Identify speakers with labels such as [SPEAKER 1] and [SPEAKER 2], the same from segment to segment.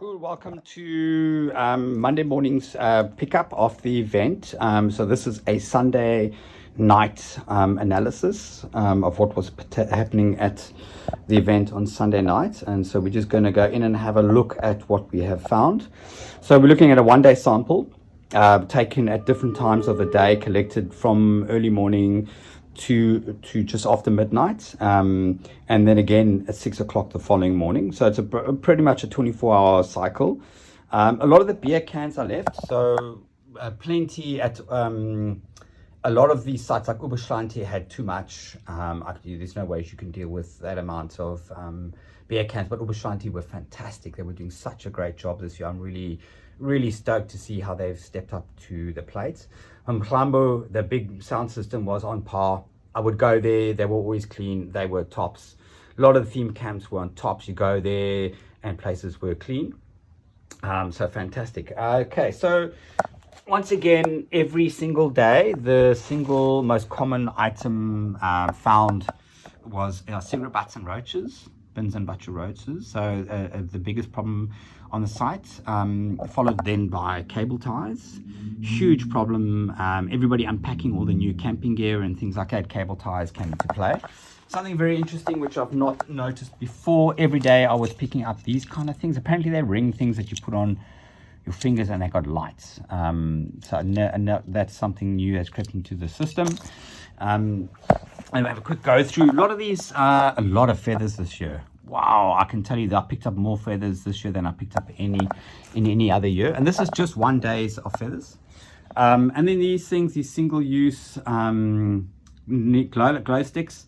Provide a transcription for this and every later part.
[SPEAKER 1] Cool. Welcome to Monday morning's pickup of the event. So this is a Sunday night analysis of what was happening at the event on Sunday night. And so we're just going to go in and have a look at what we have found. So we're looking at a one-day sample taken at different times of the day, collected from early morning to just after midnight, and then again at 6 o'clock the following morning. So it's pretty much a 24-hour cycle. A lot of the beer cans are left, so plenty at a lot of these sites like Oberschlanti had too much. There's no way you can deal with that amount of beer cans, but Oberschlanti were fantastic. They were doing such a great job this year. I'm really stoked to see how they've stepped up to the plate. Mklambo, the big sound system was on par. I would go there, they were always clean, they were tops. A lot of the theme camps were on tops. You go there and places were clean. So fantastic. Okay, so once again, every single day, the single most common item found was cigarette butts and roaches, bins and butcher roaches. So the biggest problem on the site, followed then by cable ties. Huge problem. Everybody unpacking all the new camping gear and things like that. Cable ties came into play. Something very interesting which I've not noticed before. Every day I was picking up these kind of things. Apparently they're ring things that you put on your fingers and they got lights. So that's something new that's crept into the system. And we'll have a quick go through. A lot of these, a lot of feathers this year. Wow, I can tell you that I picked up more feathers this year than I picked up in any other year. And this is just 1 day of feathers. And then these things, these single-use glow sticks,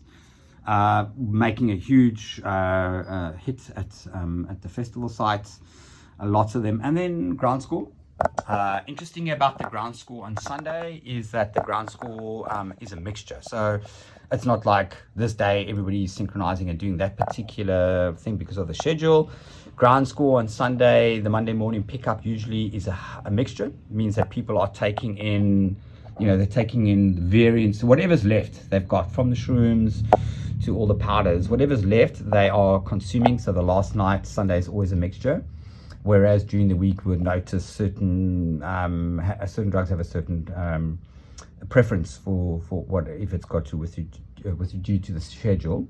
[SPEAKER 1] making a huge hit at the festival sites. Lots of them. And then ground score. Interesting about the ground score on Sunday is that the ground score is a mixture. So it's not like this day everybody's synchronizing and doing that particular thing because of the schedule. Ground score on Sunday, the Monday morning pickup usually is a mixture. It means that people are taking in, they're taking in variants, whatever's left they've got, from the shrooms to all the powders, whatever's left they are consuming. So the last night, Sunday, is always a mixture. Whereas during the week, we would notice certain drugs have a certain preference for what, if it's got to with you due to the schedule.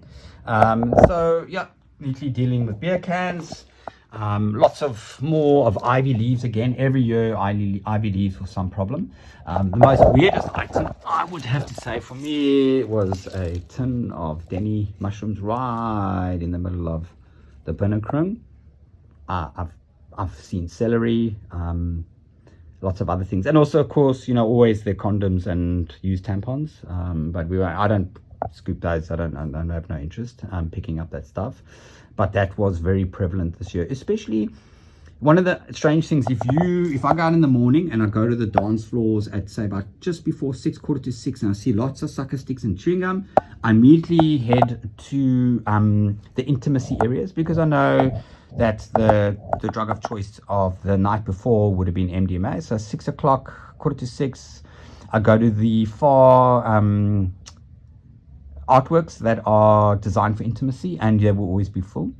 [SPEAKER 1] So yeah, neatly dealing with beer cans. Lots of more of ivy leaves again. Every year, ivy leaves for some problem. The most weirdest item, I would have to say, for me was a tin of Denny mushrooms right in the middle of the Binnenkrung. I've seen celery, lots of other things, and also, of course, always the condoms and used tampons. But I don't scoop those. I have no interest picking up that stuff. But that was very prevalent this year. Especially one of the strange things, if I go out in the morning and I go to the dance floors at, say, about just before 6, quarter to 6, and I see lots of sucker sticks and chewing gum, I immediately head to the intimacy areas, because I know that the drug of choice of the night before would have been MDMA. So 6 o'clock, quarter to 6, I go to the far artworks that are designed for intimacy, and they will always be full.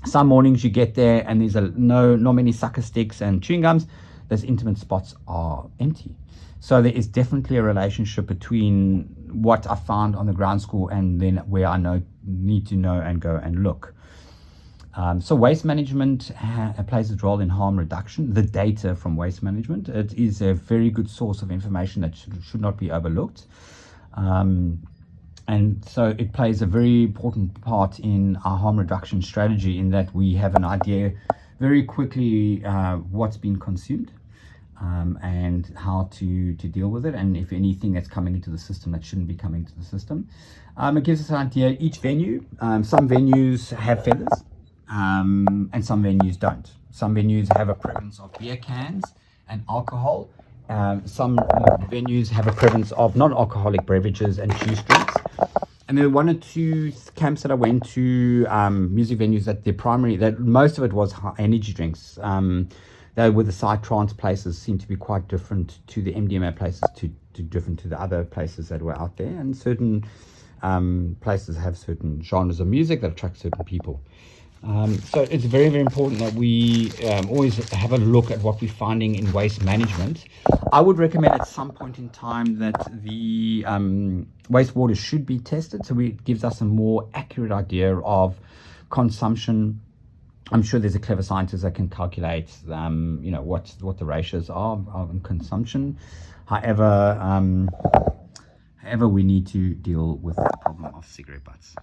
[SPEAKER 1] Some mornings you get there and there's not many sucker sticks and chewing gums. Those intimate spots are empty. So there is definitely a relationship between what I found on the ground score and then where I need to know and go and look. So waste management plays a role in harm reduction. The data from waste management, it is a very good source of information that should not be overlooked. And so it plays a very important part in our harm reduction strategy, in that we have an idea very quickly what's been consumed and how to deal with it, and if anything that's coming into the system that shouldn't be coming to the system. It gives us an idea. Each venue, some venues have feathers, and some venues don't. Some venues have a preference of beer cans and alcohol. Some venues have a preference of non-alcoholic beverages and juice drinks. And there were 1 or 2 camps that I went to, music venues, that most of it was energy drinks. They were the psytrance places seem to be quite different to the MDMA places, different to the other places that were out there. And certain places have certain genres of music that attract certain people. So it's very, very important that we always have a look at what we're finding in waste management. I would recommend at some point in time that the wastewater should be tested, so it gives us a more accurate idea of consumption. I'm sure there's a clever scientist that can calculate, what the ratios are of consumption. However, we need to deal with the problem of cigarette butts.